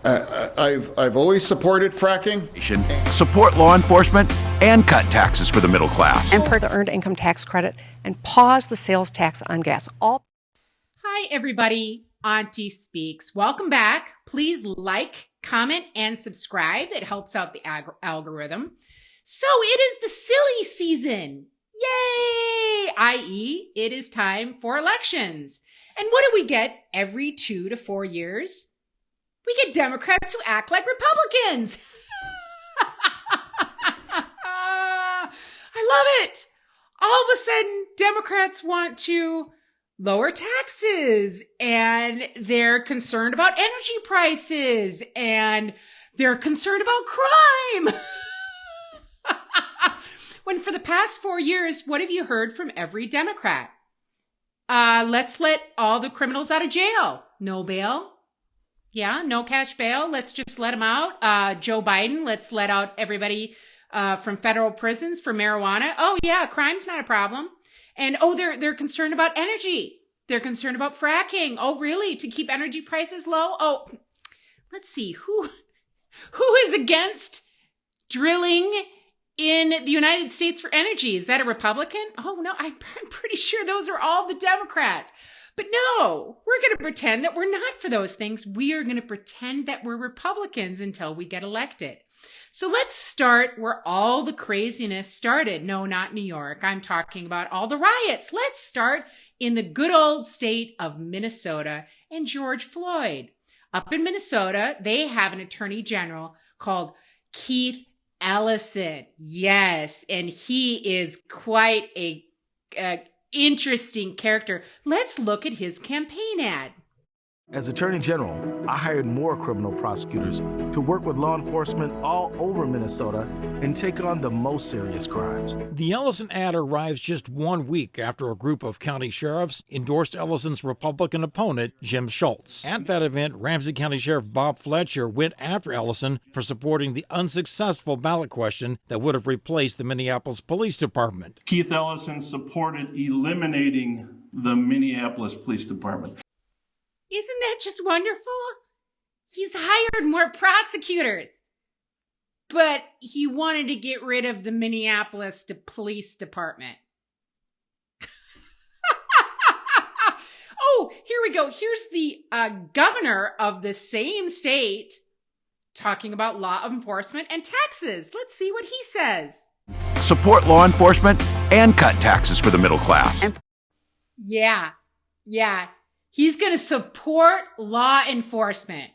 I've always supported fracking. Support law enforcement and cut taxes for the middle class. And the earned income tax credit and pause the sales tax on gas. Hi, everybody. Auntie speaks. Welcome back. Please like, comment, and subscribe. It helps out the algorithm. So it is the silly season. Yay! I.e., it is time for elections. And what do we get every 2 to 4 years? We get Democrats who act like Republicans. I love it. All of a sudden, Democrats want to lower taxes, and they're concerned about energy prices, and they're concerned about crime. When for the past 4 years, what have you heard from every Democrat? Let's let all the criminals out of jail. No bail. Yeah, no cash bail. Let's just let them out. Joe Biden, let's let out everybody from federal prisons for marijuana. Oh yeah, crime's not a problem. And they're concerned about energy. They're concerned about fracking. Oh really? To keep energy prices low? Oh, let's see. Who is against drilling in the United States for energy? Is that a Republican? Oh no, I'm pretty sure those are all the Democrats. But no, we're going to pretend that we're not for those things. We are going to pretend that we're Republicans until we get elected. So let's start where all the craziness started. No, not New York. I'm talking about all the riots. Let's start in the good old state of Minnesota and George Floyd. Up in Minnesota, they have an attorney general called Keith Ellison. Yes, and he is quite a interesting character. Let's look at his campaign ad. As Attorney General, I hired more criminal prosecutors to work with law enforcement all over Minnesota and take on the most serious crimes. The Ellison ad arrives just 1 week after a group of county sheriffs endorsed Ellison's Republican opponent, Jim Schultz. At that event, Ramsey County Sheriff Bob Fletcher went after Ellison for supporting the unsuccessful ballot question that would have replaced the Minneapolis Police Department. Keith Ellison supported eliminating the Minneapolis Police Department. Isn't that just wonderful? He's hired more prosecutors, but he wanted to get rid of the Minneapolis Police Department. Oh, here we go. Here's the governor of the same state talking about law enforcement and taxes. Let's see what he says. Support law enforcement and cut taxes for the middle class. Yeah. He's going to support law enforcement.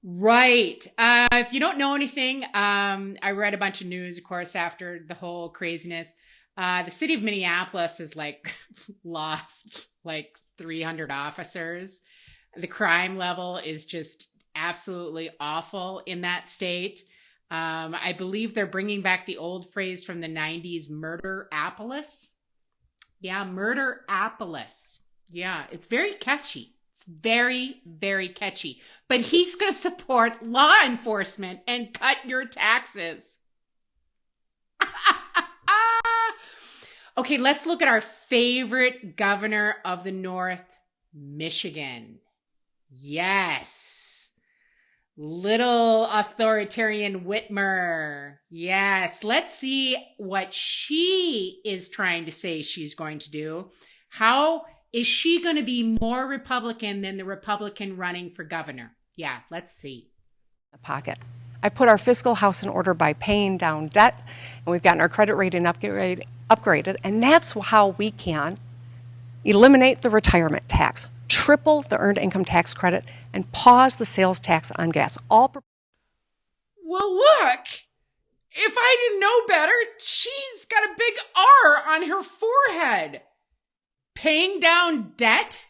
Right. If you don't know anything, I read a bunch of news, of course, after the whole craziness. The city of Minneapolis has lost 300 officers. The crime level is just absolutely awful in that state. I believe they're bringing back the old phrase from the 90s, murder-apolis. Yeah, murder-apolis. Yeah, it's very catchy. It's very, very catchy. But he's going to support law enforcement and cut your taxes. Okay, let's look at our favorite governor of the North, Michigan. Yes. Little authoritarian Whitmer. Yes. Let's see what she is trying to say she's going to do. How is she going to be more Republican than the Republican running for governor? Yeah, let's see. Pocket. I put our fiscal house in order by paying down debt, and we've gotten our credit rating upgraded, and that's how we can eliminate the retirement tax, triple the earned income tax credit, and pause the sales tax on gas. Well, look, if I didn't know better, she's got a big R on her forehead. Paying down debt?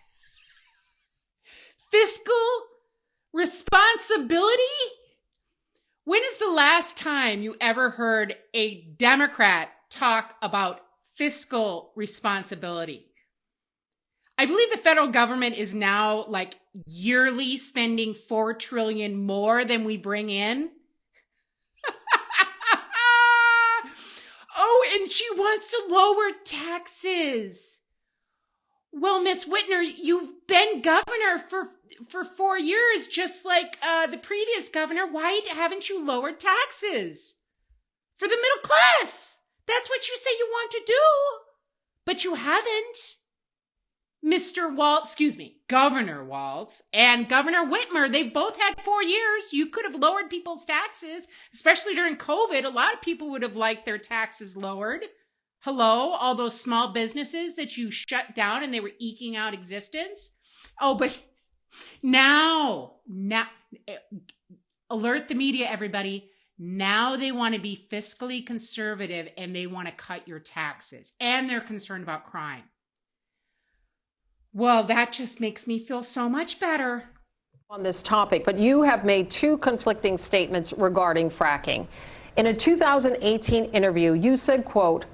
Fiscal responsibility? When is the last time you ever heard a Democrat talk about fiscal responsibility? I believe the federal government is now yearly spending $4 trillion more than we bring in. Oh, and she wants to lower taxes. Well, Miss Whitmer, you've been governor for 4 years, just like the previous governor. Why haven't you lowered taxes for the middle class? That's what you say you want to do, but you haven't. Governor Walz and Governor Whitmer, they've both had 4 years. You could have lowered people's taxes, especially during COVID. A lot of people would have liked their taxes lowered. Hello, all those small businesses that you shut down and they were eking out existence. Oh, but now, alert the media, everybody. Now they want to be fiscally conservative and they want to cut your taxes, and they're concerned about crime. Well, that just makes me feel so much better. On this topic, but you have made two conflicting statements regarding fracking. In a 2018 interview, you said, quote,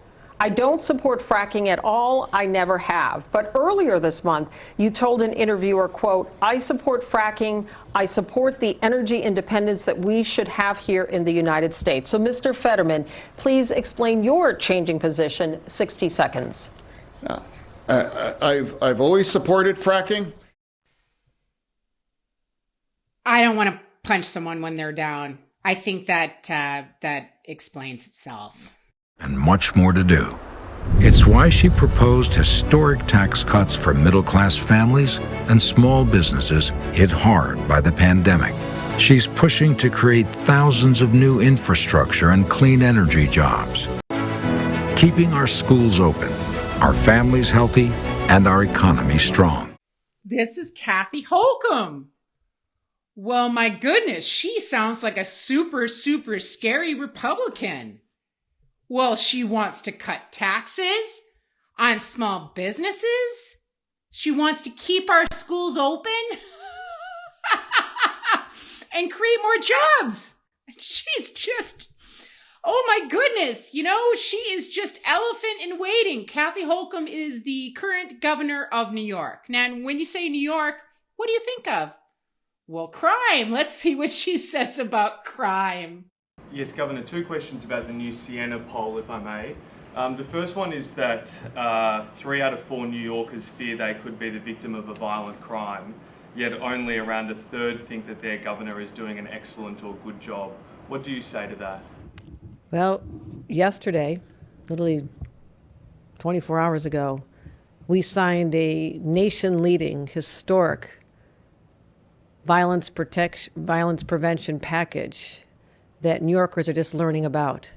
"I don't support fracking at all. I never have." But earlier this month, you told an interviewer, quote, "I support fracking. I support the energy independence that we should have here in the United States." So, Mr. Fetterman, please explain your changing position. 60 seconds. I've always supported fracking. I don't want to punch someone when they're down. I think that that explains itself. And much more to do. It's why she proposed historic tax cuts for middle-class families and small businesses hit hard by the pandemic. She's pushing to create thousands of new infrastructure and clean energy jobs, keeping our schools open, our families healthy, and our economy strong. This is Kathy Hochul. Well, my goodness, she sounds like a super, super scary Republican. Well, she wants to cut taxes on small businesses. She wants to keep our schools open and create more jobs. She's just, oh my goodness, she is just elephant in waiting. Kathy Hochul is the current governor of New York. Now, when you say New York, what do you think of? Well, crime. Let's see what she says about crime. Yes, Governor, two questions about the new Siena poll, if I may. The first one is that 3 out of 4 New Yorkers fear they could be the victim of a violent crime, yet only around a third think that their governor is doing an excellent or good job. What do you say to that? Well, yesterday, literally 24 hours ago, we signed a nation-leading, historic violence prevention package that New Yorkers are just learning about.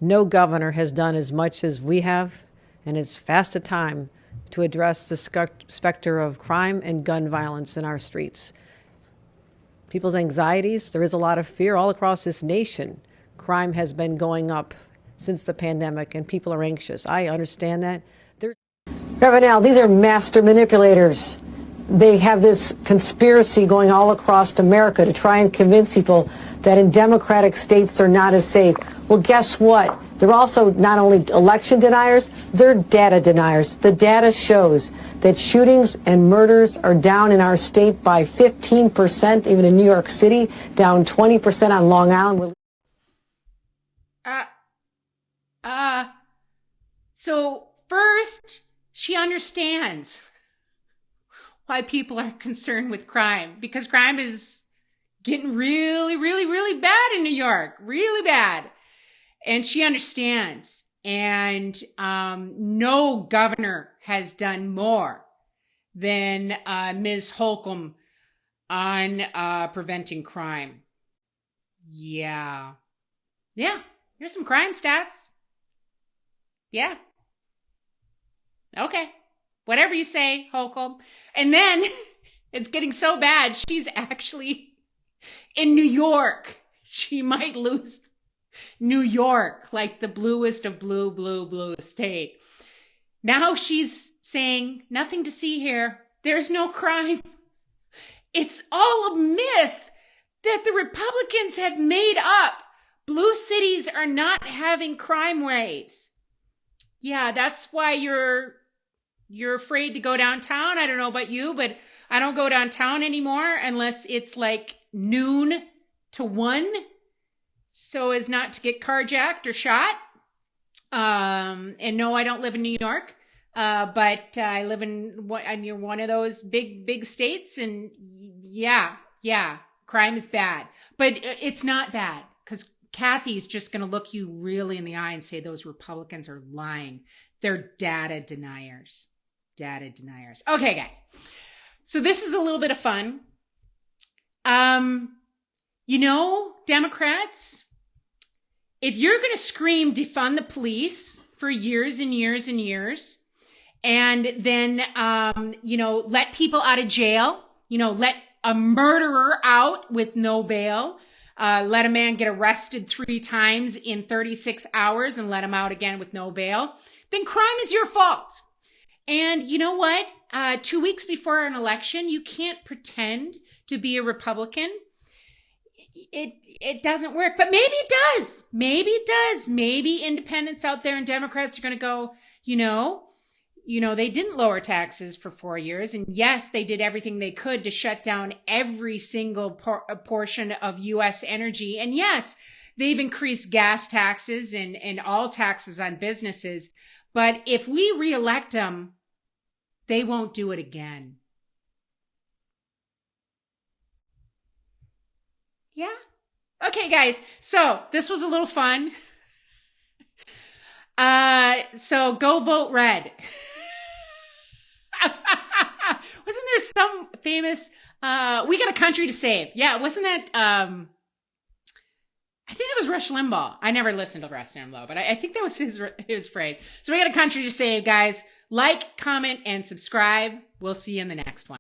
No governor has done as much as we have and as fast a time to address the specter of crime and gun violence in our streets. People's anxieties, there is a lot of fear all across this nation. Crime has been going up since the pandemic and people are anxious. I understand that. Governor, these are master manipulators. They have this conspiracy going all across America to try and convince people that in democratic states they're not as safe. Well, guess what? They're also not only election deniers, they're data deniers. The data shows that shootings and murders are down in our state by 15%, even in New York City, down 20% on Long Island. So first, she understands why people are concerned with crime, because crime is getting really, really, really bad in New York, really bad. And she understands. And no governor has done more than Ms. Hochul on preventing crime. Yeah. Here's some crime stats. Yeah. Okay. Whatever you say, Hochul. And then it's getting so bad, she's actually in New York. She might lose New York, like the bluest of blue state. Now she's saying, nothing to see here. There's no crime. It's all a myth that the Republicans have made up. Blue cities are not having crime waves. Yeah, that's why you're afraid to go downtown. I don't know about you, but I don't go downtown anymore unless it's like noon to 1, so as not to get carjacked or shot. And no, I don't live in New York. But I live near one of those big states, and yeah, crime is bad. But it's not bad, because Kathy's just going to look you really in the eye and say those Republicans are lying. They're data deniers. Data deniers. Okay, guys. So this is a little bit of fun. Democrats, if you're going to scream defund the police for years and years and years, and then, let people out of jail, let a murderer out with no bail, let a man get arrested 3 times in 36 hours and let him out again with no bail, then crime is your fault. And you know what? 2 weeks before an election, you can't pretend to be a Republican. It doesn't work, but maybe it does. Maybe it does. Maybe independents out there and Democrats are going to go, they didn't lower taxes for 4 years. And yes, they did everything they could to shut down every single portion of U.S. energy. And yes, they've increased gas taxes and all taxes on businesses. But if we reelect them, they won't do it again. Yeah. Okay, guys. So this was a little fun. So go vote red. Wasn't there some famous, we got a country to save. Yeah. Wasn't that, I think it was Rush Limbaugh. I never listened to Rush Limbaugh, but I think that was his phrase. So we got a country to save, guys. Like, comment, and subscribe. We'll see you in the next one.